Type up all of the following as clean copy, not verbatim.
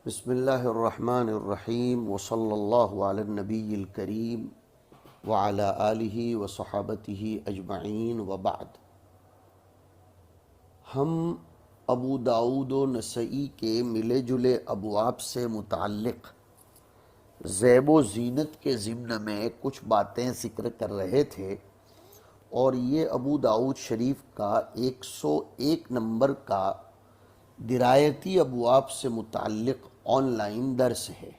بسم اللہ الرحمن الرحیم وصلی اللہ علی النبی الکریم وعلی آلہ وصحابتہ اجمعین وبعد۔ ہم ابو داؤد و نسائی کے ملے جلے ابواب سے متعلق زیب و زینت کے ضمن میں کچھ باتیں ذکر کر رہے تھے، اور یہ ابو داؤد شریف کا 101 نمبر کا درایتی ابواب سے متعلق آن لائن درس ہے۔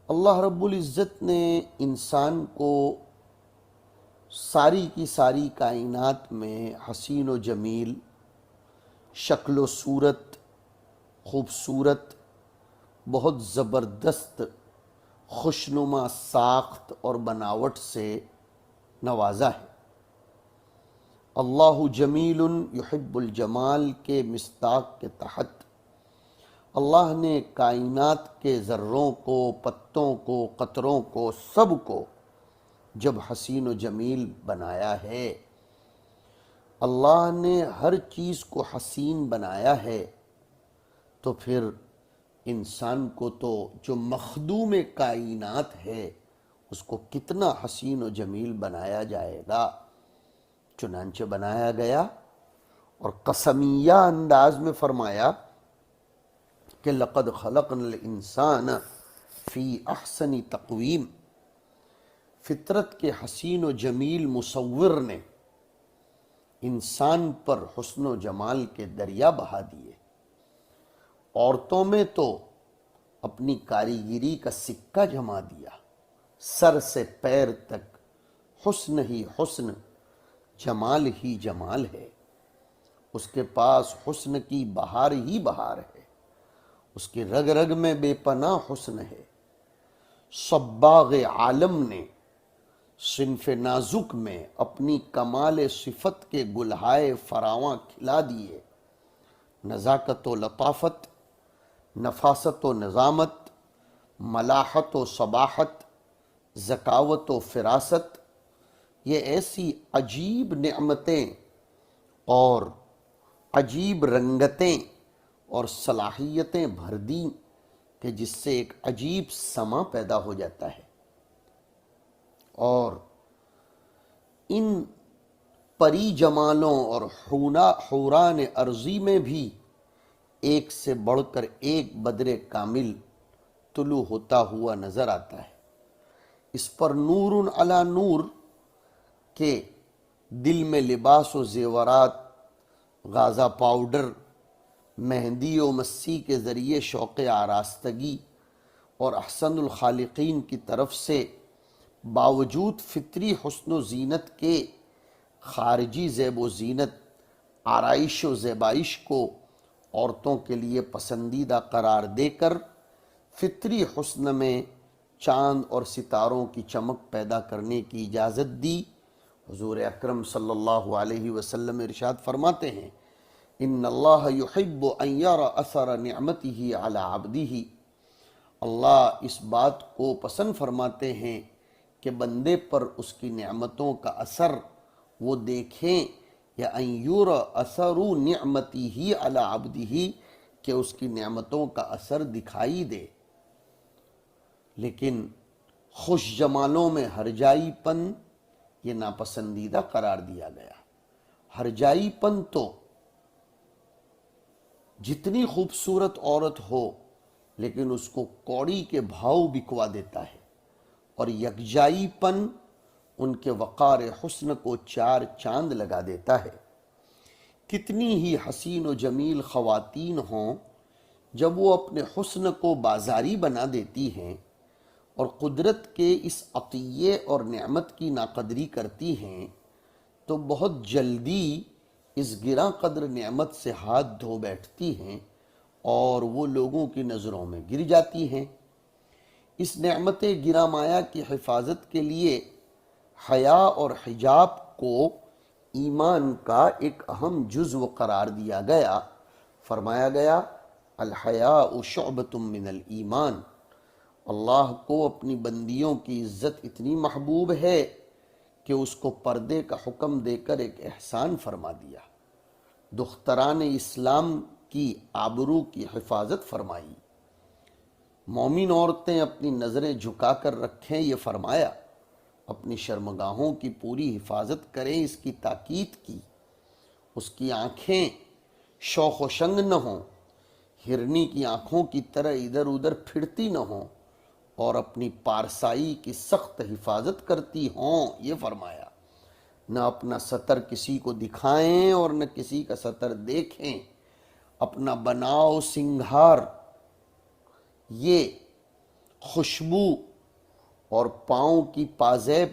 اللہ رب العزت نے انسان کو ساری کی ساری کائنات میں حسین و جمیل، شکل و صورت، خوبصورت، بہت زبردست خوشنما ساخت اور بناوٹ سے نوازا ہے۔ اللہ جمیل یحب الجمال کے مصداق کے تحت اللہ نے کائنات کے ذروں کو، پتوں کو، قطروں کو، سب کو جب حسین و جمیل بنایا ہے، اللہ نے ہر چیز کو حسین بنایا ہے، تو پھر انسان کو تو جو مخدوم کائنات ہے اس کو کتنا حسین و جمیل بنایا جائے گا۔ چنانچہ بنایا گیا، اور قسمیہ انداز میں فرمایا کہ لقد خلقنا الانسان فی احسن تقویم۔ فطرت کے حسین و جمیل مصور نے انسان پر حسن و جمال کے دریا بہا دیے۔ عورتوں میں تو اپنی کاریگری کا سکہ جما دیا، سر سے پیر تک حسن ہی حسن، جمال ہی جمال ہے۔ اس کے پاس حسن کی بہار ہی بہار ہے، اس کی رگ رگ میں بے پناہ حسن ہے۔ صباغ عالم نے صنف نازک میں اپنی کمال صفت کے گلہائے فراواں کھلا دیے۔ نزاکت و لطافت، نفاست و نظامت، ملاحت و صباحت، ذکاوت و فراست، یہ ایسی عجیب نعمتیں اور عجیب رنگتیں اور صلاحیتیں بھر دیں کہ جس سے ایک عجیب سما پیدا ہو جاتا ہے۔ اور ان پری جمالوں اور حوران ارضی میں بھی ایک سے بڑھ کر ایک بدر کامل طلوع ہوتا ہوا نظر آتا ہے۔ اس پر نور علی نور کہ دل میں لباس و زیورات، غازہ پاؤڈر، مہندی و مسی کے ذریعے شوق آراستگی اور احسن الخالقین کی طرف سے باوجود فطری حسن و زینت کے خارجی زیب و زینت، آرائش و زیبائش کو عورتوں کے لیے پسندیدہ قرار دے کر فطری حسن میں چاند اور ستاروں کی چمک پیدا کرنے کی اجازت دی۔ حضور اکرم صلی اللہ علیہ وسلم ارشاد فرماتے ہیں، ان اللہ یحب ان یرى اثر نعمتہ علی عبدہ۔ اللہ اس بات کو پسند فرماتے ہیں کہ بندے پر اس کی نعمتوں کا اثر وہ دیکھیں، یا ان یرى اثر نعمتہ علی عبدہ، کہ اس کی نعمتوں کا اثر دکھائی دے۔ لیکن خوش جمالوں میں ہرجائی پن یہ ناپسندیدہ قرار دیا گیا۔ ہرجائی پن تو جتنی خوبصورت عورت ہو لیکن اس کو کوڑی کے بھاؤ بکوا دیتا ہے، اور یکجائی پن ان کے وقار حسن کو چار چاند لگا دیتا ہے۔ کتنی ہی حسین و جمیل خواتین ہوں، جب وہ اپنے حسن کو بازاری بنا دیتی ہیں اور قدرت کے اس عطیے اور نعمت کی ناقدری کرتی ہیں، تو بہت جلدی اس گراں قدر نعمت سے ہاتھ دھو بیٹھتی ہیں اور وہ لوگوں کی نظروں میں گر جاتی ہیں۔ اس نعمت گراں مایا کی حفاظت کے لیے حیا اور حجاب کو ایمان کا ایک اہم جزو قرار دیا گیا۔ فرمایا گیا، الحیاء شعبۃ من الایمان۔ اللہ کو اپنی بندیوں کی عزت اتنی محبوب ہے کہ اس کو پردے کا حکم دے کر ایک احسان فرما دیا۔ دختران اسلام کی آبرو کی حفاظت فرمائی۔ مومن عورتیں اپنی نظریں جھکا کر رکھیں، یہ فرمایا، اپنی شرمگاہوں کی پوری حفاظت کریں، اس کی تاکید کی۔ اس کی آنکھیں شوق و شنگ نہ ہوں، ہرنی کی آنکھوں کی طرح ادھر ادھر پھرتی نہ ہوں، اور اپنی پارسائی کی سخت حفاظت کرتی ہوں، یہ فرمایا۔ نہ اپنا ستر کسی کو دکھائیں اور نہ کسی کا ستر دیکھیں۔ اپنا بناؤ سنگھار، یہ خوشبو اور پاؤں کی پازیب،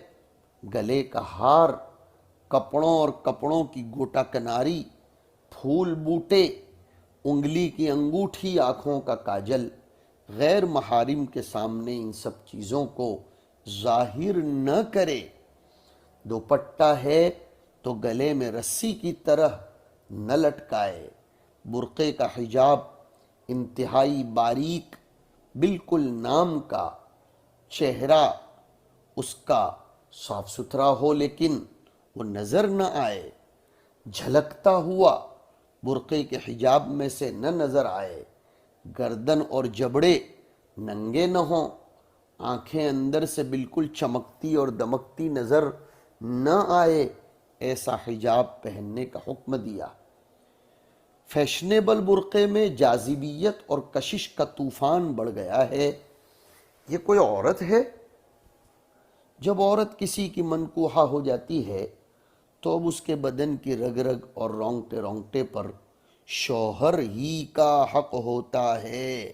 گلے کا ہار، کپڑوں اور کپڑوں کی گوٹا کناری، پھول بوٹے، انگلی کی انگوٹھی، آنکھوں کا کاجل، غیر محارم کے سامنے ان سب چیزوں کو ظاہر نہ کرے۔ دوپٹہ ہے تو گلے میں رسی کی طرح نہ لٹکائے۔ برقعے کا حجاب انتہائی باریک، بالکل نام کا، چہرہ اس کا صاف ستھرا ہو لیکن وہ نظر نہ آئے، جھلکتا ہوا برقعے کے حجاب میں سے نہ نظر آئے۔ گردن اور جبڑے ننگے نہ ہوں، آنکھیں اندر سے بالکل چمکتی اور دمکتی نظر نہ آئے، ایسا حجاب پہننے کا حکم دیا۔ فیشنیبل برقعے میں جاذبیت اور کشش کا طوفان بڑھ گیا ہے۔ یہ کوئی عورت ہے؟ جب عورت کسی کی منکوحہ ہو جاتی ہے تو اب اس کے بدن کی رگ رگ اور رونگٹے رونگٹے پر شوہر ہی کا حق ہوتا ہے۔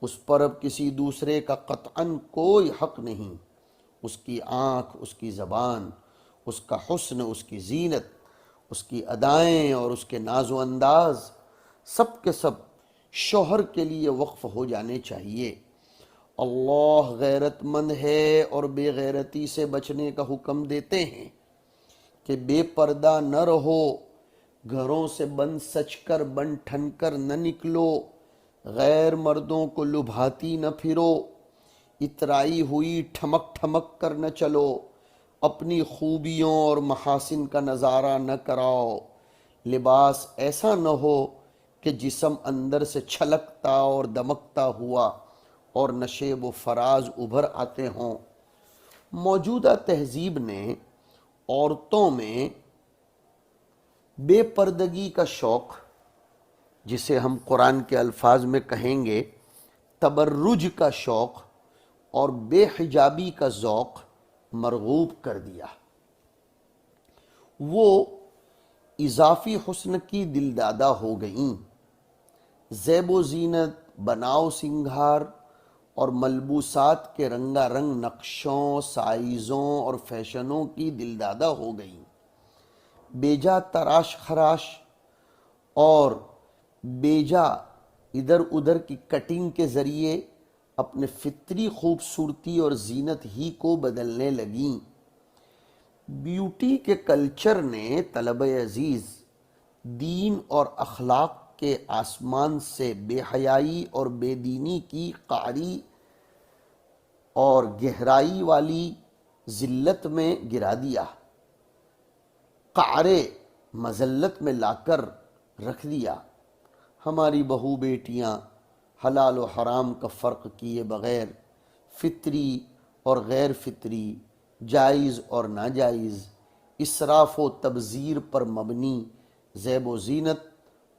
اس پر اب کسی دوسرے کا قطعاً کوئی حق نہیں۔ اس کی آنکھ، اس کی زبان، اس کا حسن، اس کی زینت، اس کی ادائیں اور اس کے ناز و انداز، سب کے سب شوہر کے لیے وقف ہو جانے چاہیے۔ اللہ غیرت مند ہے اور بے غیرتی سے بچنے کا حکم دیتے ہیں کہ بے پردہ نہ رہو، گھروں سے بن سچ کر بن ٹھن کر نہ نکلو، غیر مردوں کو لبھاتی نہ پھرو، اترائی ہوئی ٹھمک ٹھمک کر نہ چلو، اپنی خوبیوں اور محاسن کا نظارہ نہ کراؤ، لباس ایسا نہ ہو کہ جسم اندر سے چھلکتا اور دمکتا ہوا اور نشیب و فراز ابھر آتے ہوں۔ موجودہ تہذیب نے عورتوں میں بے پردگی کا شوق، جسے ہم قرآن کے الفاظ میں کہیں گے تبرج کا شوق، اور بے حجابی کا ذوق مرغوب کر دیا۔ وہ اضافی حسن کی دلدادہ ہو گئیں، زیب و زینت، بناؤ سنگھار اور ملبوسات کے رنگا رنگ نقشوں، سائزوں اور فیشنوں کی دلدادہ ہو گئیں۔ بیجا تراش خراش اور بیجا ادھر ادھر کی کٹنگ کے ذریعے اپنے فطری خوبصورتی اور زینت ہی کو بدلنے لگیں۔ بیوٹی کے کلچر نے طلبہ عزیز دین اور اخلاق کے آسمان سے بے حیائی اور بے دینی کی قعری اور گہرائی والی ذلت میں گرا دیا، قعرے مذلت میں لا کر رکھ دیا۔ ہماری بہو بیٹیاں حلال و حرام کا فرق کیے بغیر فطری اور غیر فطری، جائز اور ناجائز، اسراف و تبذیر پر مبنی زیب و زینت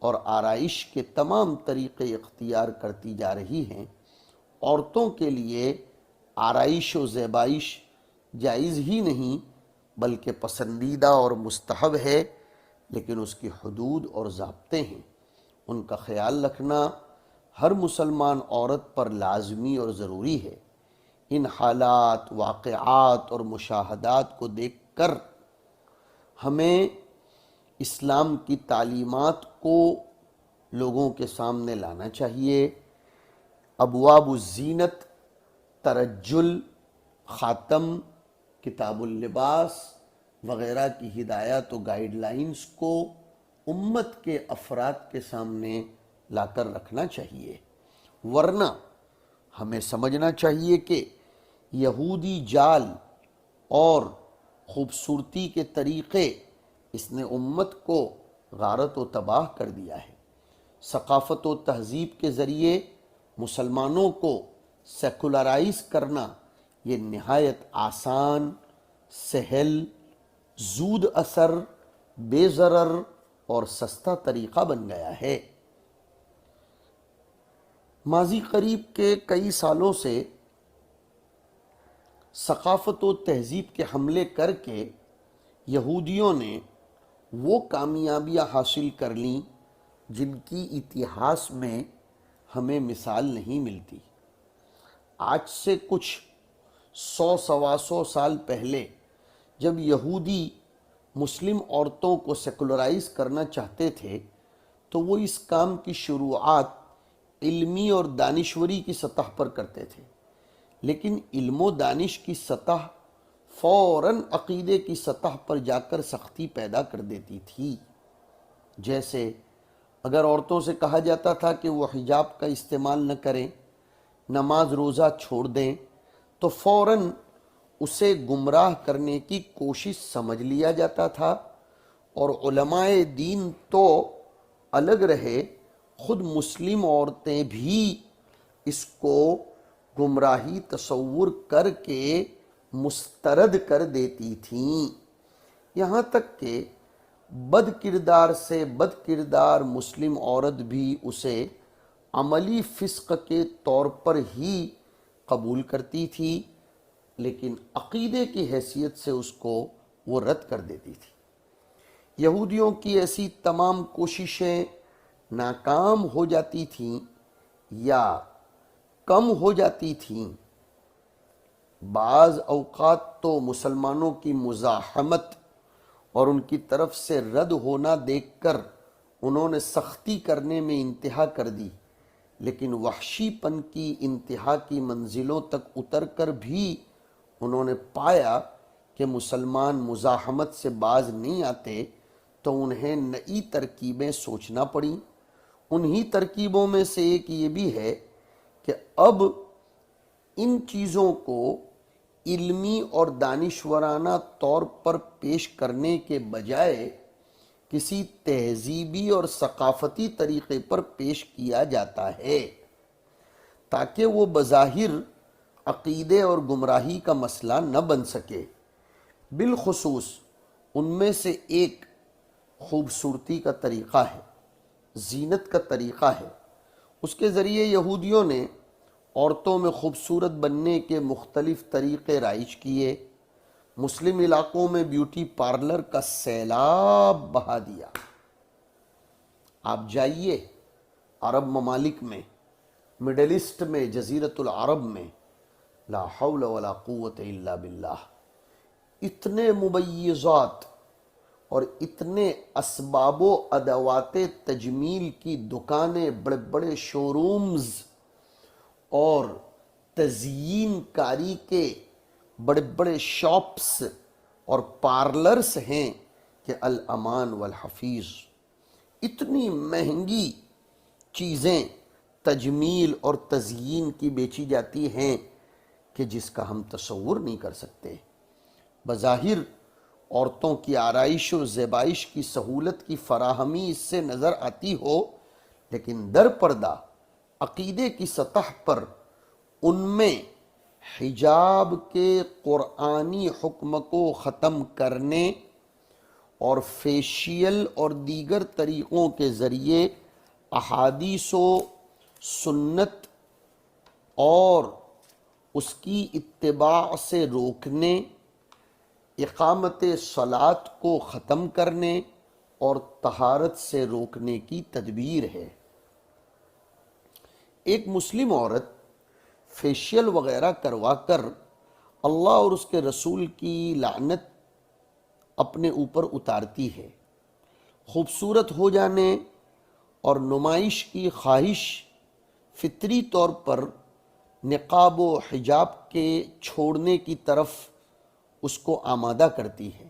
اور آرائش کے تمام طریقے اختیار کرتی جا رہی ہیں۔ عورتوں کے لیے آرائش و زیبائش جائز ہی نہیں بلکہ پسندیدہ اور مستحب ہے، لیکن اس کی حدود اور ضابطے ہیں۔ ان کا خیال رکھنا ہر مسلمان عورت پر لازمی اور ضروری ہے۔ ان حالات، واقعات اور مشاہدات کو دیکھ کر ہمیں اسلام کی تعلیمات کو لوگوں کے سامنے لانا چاہیے۔ ابواب الزینت، ترجل، خاتم، کتاب اللباس وغیرہ کی ہدایات و گائیڈ لائنز کو امت کے افراد کے سامنے لا کر رکھنا چاہیے، ورنہ ہمیں سمجھنا چاہیے کہ یہودی جال اور خوبصورتی کے طریقے اس نے امت کو غارت و تباہ کر دیا ہے۔ ثقافت و تہذیب کے ذریعے مسلمانوں کو سیکولرائز کرنا یہ نہایت آسان، سہل، زود اثر، بے ضرر اور سستا طریقہ بن گیا ہے۔ ماضی قریب کے کئی سالوں سے ثقافت و تہذیب کے حملے کر کے یہودیوں نے وہ کامیابیاں حاصل کر لیں جن کی اتہاس میں ہمیں مثال نہیں ملتی۔ آج سے کچھ 100 سال پہلے جب یہودی مسلم عورتوں کو سیکولرائز کرنا چاہتے تھے تو وہ اس کام کی شروعات علمی اور دانشوری کی سطح پر کرتے تھے، لیکن علم و دانش کی سطح فوراً عقیدے کی سطح پر جا کر سختی پیدا کر دیتی تھی۔ جیسے اگر عورتوں سے کہا جاتا تھا کہ وہ حجاب کا استعمال نہ کریں، نماز روزہ چھوڑ دیں، تو فوراً اسے گمراہ کرنے کی کوشش سمجھ لیا جاتا تھا، اور علماء دین تو الگ رہے، خود مسلم عورتیں بھی اس کو گمراہی تصور کر کے مسترد کر دیتی تھیں، یہاں تک کہ بد کردار سے بد کردار مسلم عورت بھی اسے عملی فسق کے طور پر ہی قبول کرتی تھی، لیکن عقیدے کی حیثیت سے اس کو وہ رد کر دیتی تھی۔ یہودیوں کی ایسی تمام کوششیں ناکام ہو جاتی تھیں یا کم ہو جاتی تھیں۔ بعض اوقات تو مسلمانوں کی مزاحمت اور ان کی طرف سے رد ہونا دیکھ کر انہوں نے سختی کرنے میں انتہا کر دی، لیکن وحشی پن کی انتہا کی منزلوں تک اتر کر بھی انہوں نے پایا کہ مسلمان مزاحمت سے باز نہیں آتے، تو انہیں نئی ترکیبیں سوچنا پڑیں۔ انہی ترکیبوں میں سے ایک یہ بھی ہے کہ اب ان چیزوں کو علمی اور دانشورانہ طور پر پیش کرنے کے بجائے کسی تہذیبی اور ثقافتی طریقے پر پیش کیا جاتا ہے تاکہ وہ بظاہر عقیدے اور گمراہی کا مسئلہ نہ بن سکے۔ بالخصوص ان میں سے ایک خوبصورتی کا طریقہ ہے، زینت کا طریقہ ہے۔ اس کے ذریعے یہودیوں نے عورتوں میں خوبصورت بننے کے مختلف طریقے رائج کیے۔ مسلم علاقوں میں بیوٹی پارلر کا سیلاب بہا دیا۔ آپ جائیے عرب ممالک میں، مڈل ایسٹ میں، جزیرۃ العرب میں، لا حول ولا قوت الا باللہ، اتنے ممیزات اور اتنے اسباب و ادوات تجمیل کی دکانیں، بڑے بڑے شورومز اور تزئین کاری کے بڑے بڑے شاپس اور پارلرز ہیں کہ الامان والحفیظ، اتنی مہنگی چیزیں تجمیل اور تزئین کی بیچی جاتی ہیں کہ جس کا ہم تصور نہیں کر سکتے۔ بظاہر عورتوں کی آرائش و زیبائش کی سہولت کی فراہمی اس سے نظر آتی ہو، لیکن در پردہ عقیدے کی سطح پر ان میں حجاب کے قرآنی حکم کو ختم کرنے اور فیشیل اور دیگر طریقوں کے ذریعے احادیث و سنت اور اس کی اتباع سے روکنے، اقامت صلاۃ کو ختم کرنے اور طہارت سے روکنے کی تدبیر ہے۔ ایک مسلم عورت فیشیل وغیرہ کروا کر اللہ اور اس کے رسول کی لعنت اپنے اوپر اتارتی ہے۔ خوبصورت ہو جانے اور نمائش کی خواہش فطری طور پر نقاب و حجاب کے چھوڑنے کی طرف اس کو آمادہ کرتی ہے۔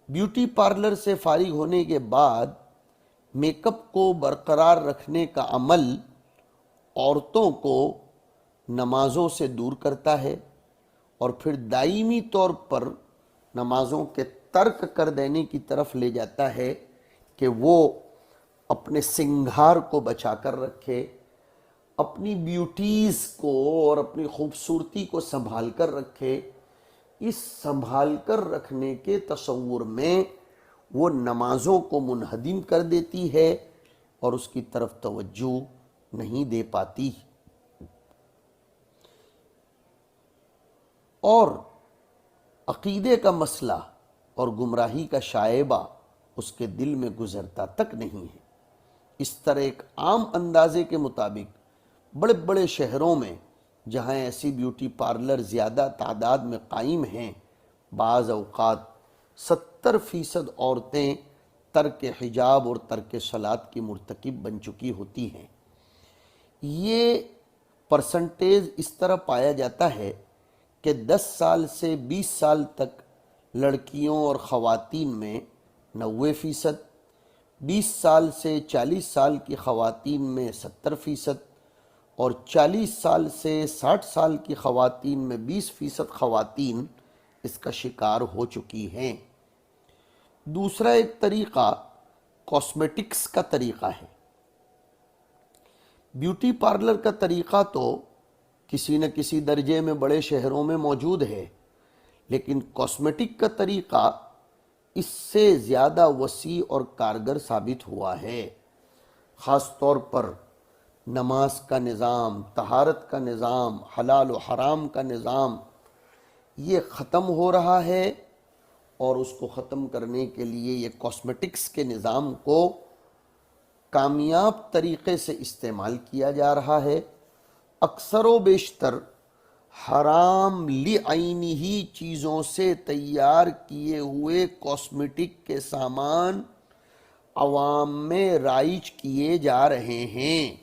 بیوٹی پارلر سے فارغ ہونے کے بعد میک اپ کو برقرار رکھنے کا عمل عورتوں کو نمازوں سے دور کرتا ہے اور پھر دائمی طور پر نمازوں کے ترک کر دینے کی طرف لے جاتا ہے کہ وہ اپنے سنگھار کو بچا کر رکھے، اپنی بیوٹیز کو اور اپنی خوبصورتی کو سنبھال کر رکھے، اس سنبھال کر رکھنے کے تصور میں وہ نمازوں کو منہدم کر دیتی ہے اور اس کی طرف توجہ نہیں دے پاتی، اور عقیدے کا مسئلہ اور گمراہی کا شائبہ اس کے دل میں گزرتا تک نہیں ہے۔ اس طرح ایک عام اندازے کے مطابق بڑے بڑے شہروں میں جہاں ایسی بیوٹی پارلر زیادہ تعداد میں قائم ہیں، بعض اوقات 70% عورتیں ترک حجاب اور ترک صلاۃ کی مرتکب بن چکی ہوتی ہیں۔ یہ پرسنٹیج اس طرح پایا جاتا ہے کہ 10 سال سے 20 سال تک لڑکیوں اور خواتین میں 90%، 20 سال سے 40 سال کی خواتین میں 70%، اور 40 سال سے 60 سال کی خواتین میں 20% خواتین اس کا شکار ہو چکی ہیں۔ دوسرا ایک طریقہ کاسمیٹکس کا طریقہ ہے۔ بیوٹی پارلر کا طریقہ تو کسی نہ کسی درجے میں بڑے شہروں میں موجود ہے، لیکن کاسمیٹک کا طریقہ اس سے زیادہ وسیع اور کارگر ثابت ہوا ہے۔ خاص طور پر نماز کا نظام، طہارت کا نظام، حلال و حرام کا نظام یہ ختم ہو رہا ہے، اور اس کو ختم کرنے کے لیے یہ کاسمیٹکس کے نظام کو کامیاب طریقے سے استعمال کیا جا رہا ہے۔ اکثر و بیشتر حرام لعینہ چیزوں سے تیار کیے ہوئے کاسمیٹک کے سامان عوام میں رائج کیے جا رہے ہیں،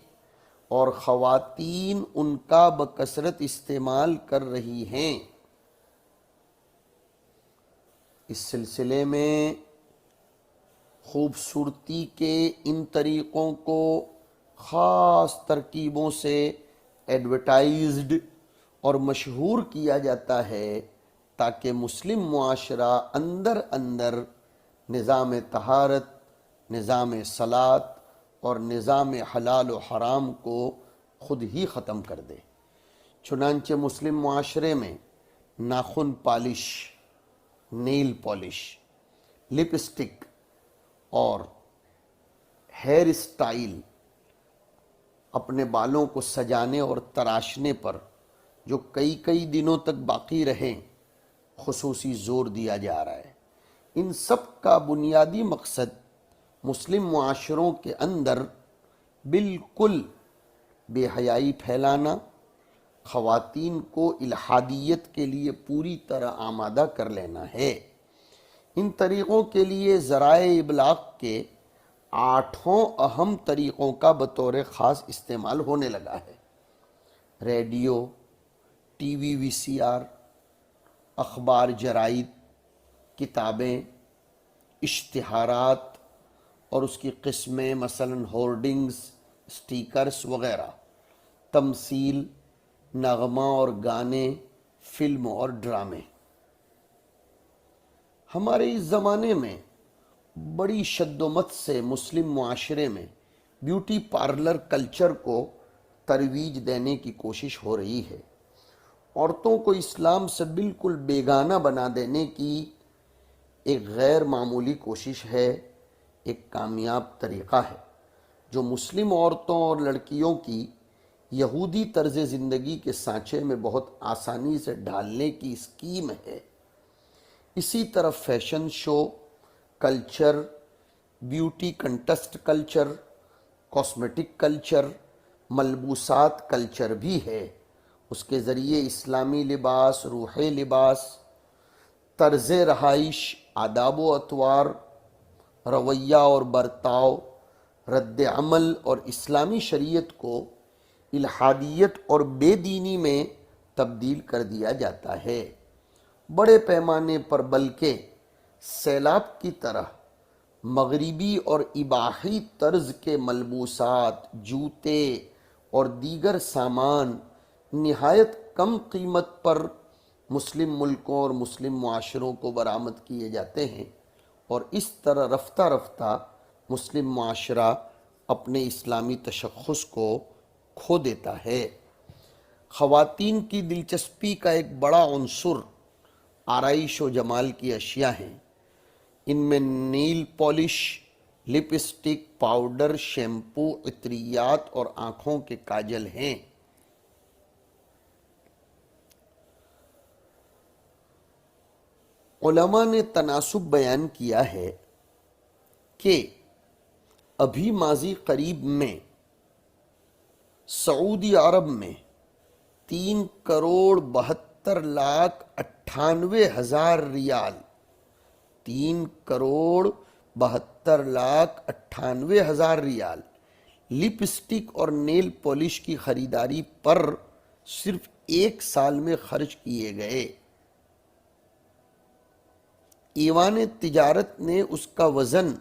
اور خواتین ان کا بکثرت استعمال کر رہی ہیں۔ اس سلسلے میں خوبصورتی کے ان طریقوں کو خاص ترکیبوں سے ایڈورٹائزڈ اور مشہور کیا جاتا ہے تاکہ مسلم معاشرہ اندر اندر نظام طہارت، نظام صلاۃ اور نظام حلال و حرام کو خود ہی ختم کر دے۔ چنانچہ مسلم معاشرے میں ناخن پالش، نیل پالش، لپسٹک اور ہیئر سٹائل، اپنے بالوں کو سجانے اور تراشنے پر جو کئی دنوں تک باقی رہیں، خصوصی زور دیا جا رہا ہے۔ ان سب کا بنیادی مقصد مسلم معاشروں کے اندر بالکل بے حیائی پھیلانا، خواتین کو الحادیت کے لیے پوری طرح آمادہ کر لینا ہے۔ ان طریقوں کے لیے ذرائع ابلاغ کے 8 اہم طریقوں کا بطور خاص استعمال ہونے لگا ہے۔ ریڈیو، ٹی وی، وی سی آر، اخبار، جرائد، کتابیں، اشتہارات اور اس کی قسمیں، مثلا ہورڈنگز، سٹیکرز وغیرہ، تمثیل، نغمہ اور گانے، فلم اور ڈرامے۔ ہمارے اس زمانے میں بڑی شد و مت سے مسلم معاشرے میں بیوٹی پارلر کلچر کو ترویج دینے کی کوشش ہو رہی ہے۔ عورتوں کو اسلام سے بالکل بیگانہ بنا دینے کی ایک غیر معمولی کوشش ہے، ایک کامیاب طریقہ ہے جو مسلم عورتوں اور لڑکیوں کی یہودی طرز زندگی کے سانچے میں بہت آسانی سے ڈھالنے کی اسکیم ہے۔ اسی طرح fashion show culture, beauty contest culture, cosmetic culture, ملبوسات کلچر بھی ہے۔ اس کے ذریعے اسلامی لباس، روح لباس، طرز رہائش، آداب و اطوار، رویہ اور برتاؤ، رد عمل اور اسلامی شریعت کو الحادیت اور بے دینی میں تبدیل کر دیا جاتا ہے۔ بڑے پیمانے پر بلکہ سیلاب کی طرح مغربی اور اباحی طرز کے ملبوسات، جوتے اور دیگر سامان نہایت کم قیمت پر مسلم ملکوں اور مسلم معاشروں کو برآمد کیے جاتے ہیں، اور اس طرح رفتہ رفتہ مسلم معاشرہ اپنے اسلامی تشخص کو کھو دیتا ہے۔ خواتین کی دلچسپی کا ایک بڑا عنصر آرائش و جمال کی اشیاء ہیں۔ ان میں nail polish, lipstick, powder, shampoo, عطریات اور آنکھوں کے کاجل ہیں۔ علماء نے تناسب بیان کیا ہے کہ ابھی ماضی قریب میں سعودی عرب میں 3,72,98,000 ریال 3,72,98,000 ریال لپسٹک اور نیل پالش کی خریداری پر صرف ایک سال میں خرچ کیے گئے۔ ایوان تجارت نے اس کا وزن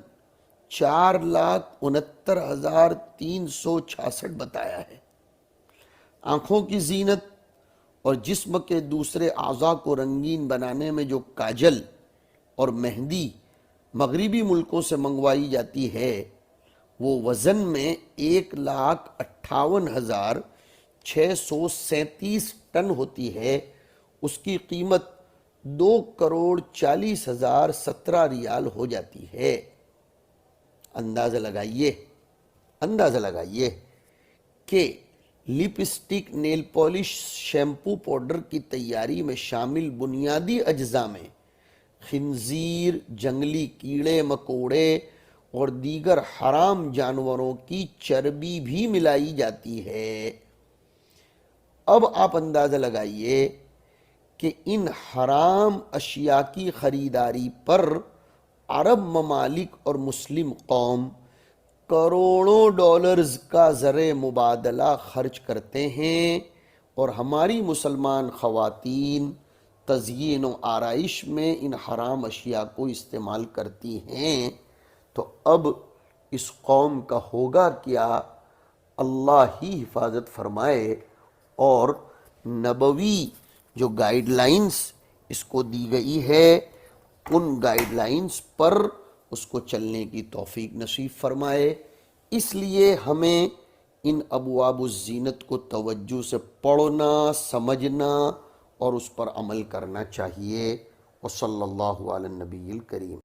4,69,366 بتایا ہے۔ آنکھوں کی زینت اور جسم کے دوسرے اعضاء کو رنگین بنانے میں جو کاجل اور مہندی مغربی ملکوں سے منگوائی جاتی ہے وہ وزن میں 1,58,637 ٹن ہوتی ہے۔ اس کی قیمت 2,40,17 ریال ہو جاتی ہے۔ اندازہ لگائیے کہ lipstick, nail polish, shampoo, powder کی تیاری میں شامل بنیادی اجزاء میں خنزیر، جنگلی کیڑے مکوڑے اور دیگر حرام جانوروں کی چربی بھی ملائی جاتی ہے۔ اب آپ اندازہ لگائیے کہ ان حرام اشیاء کی خریداری پر عرب ممالک اور مسلم قوم کروڑوں ڈالرز کا زر مبادلہ خرچ کرتے ہیں، اور ہماری مسلمان خواتین تزئین و آرائش میں ان حرام اشیاء کو استعمال کرتی ہیں۔ تو اب اس قوم کا ہوگا کیا؟ اللہ ہی حفاظت فرمائے۔ اور نبوی جو گائیڈ لائنز اس کو دی گئی ہے ان گائیڈ لائنز پر اس کو چلنے کی توفیق نصیب فرمائے۔ اس لیے ہمیں ان ابواب الزینت کو توجہ سے پڑھنا، سمجھنا اور اس پر عمل کرنا چاہیے۔ وصلی اللہ علی النبی الکریم۔